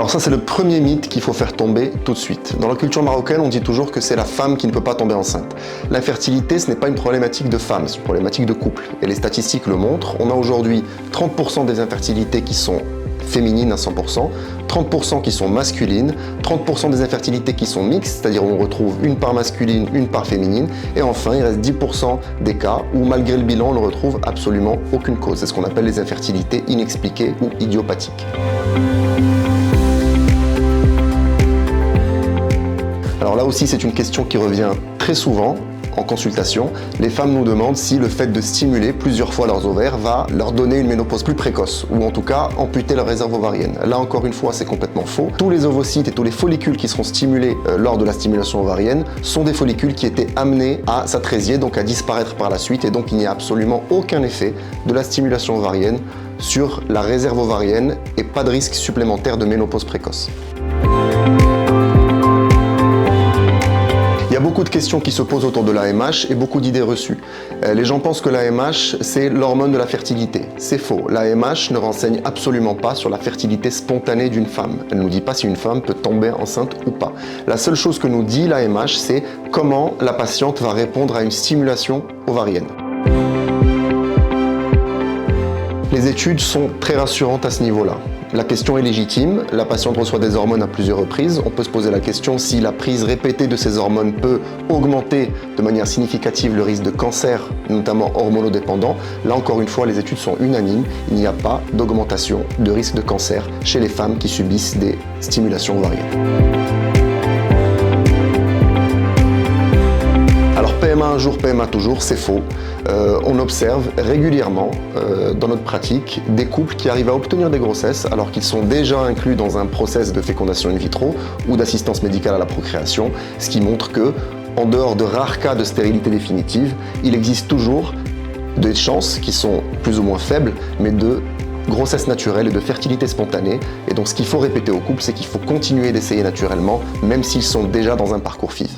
Alors ça, c'est le premier mythe qu'il faut faire tomber tout de suite. Dans la culture marocaine, on dit toujours que c'est la femme qui ne peut pas tomber enceinte. L'infertilité, ce n'est pas une problématique de femme, c'est une problématique de couple. Et les statistiques le montrent. On a aujourd'hui 30% des infertilités qui sont féminines à 100%, 30% qui sont masculines, 30% des infertilités qui sont mixtes, c'est-à-dire où on retrouve une part masculine, une part féminine, et enfin il reste 10% des cas où malgré le bilan on ne retrouve absolument aucune cause. C'est ce qu'on appelle les infertilités inexpliquées ou idiopathiques. Alors là aussi c'est une question qui revient très souvent en consultation. Les femmes nous demandent si le fait de stimuler plusieurs fois leurs ovaires va leur donner une ménopause plus précoce ou en tout cas amputer leur réserve ovarienne. Là encore une fois c'est complètement faux. Tous les ovocytes et tous les follicules qui seront stimulés lors de la stimulation ovarienne sont des follicules qui étaient amenés à s'attrésier, donc à disparaître par la suite, et donc il n'y a absolument aucun effet de la stimulation ovarienne sur la réserve ovarienne et pas de risque supplémentaire de ménopause précoce. Il y a beaucoup de questions qui se posent autour de l'AMH et beaucoup d'idées reçues. Les gens pensent que l'AMH, c'est l'hormone de la fertilité. C'est faux. L'AMH ne renseigne absolument pas sur la fertilité spontanée d'une femme. Elle ne nous dit pas si une femme peut tomber enceinte ou pas. La seule chose que nous dit l'AMH, c'est comment la patiente va répondre à une stimulation ovarienne. Les études sont très rassurantes à ce niveau-là. La question est légitime, la patiente reçoit des hormones à plusieurs reprises. On peut se poser la question si la prise répétée de ces hormones peut augmenter de manière significative le risque de cancer, notamment hormonodépendant. Là encore une fois, les études sont unanimes, il n'y a pas d'augmentation de risque de cancer chez les femmes qui subissent des stimulations ovariennes. Alors PMA un jour, PMA toujours, c'est faux. On observe régulièrement dans notre pratique des couples qui arrivent à obtenir des grossesses alors qu'ils sont déjà inclus dans un process de fécondation in vitro ou d'assistance médicale à la procréation, ce qui montre que, en dehors de rares cas de stérilité définitive, il existe toujours des chances qui sont plus ou moins faibles, mais de grossesse naturelle et de fertilité spontanée. Et donc ce qu'il faut répéter aux couples, c'est qu'il faut continuer d'essayer naturellement, même s'ils sont déjà dans un parcours FIV.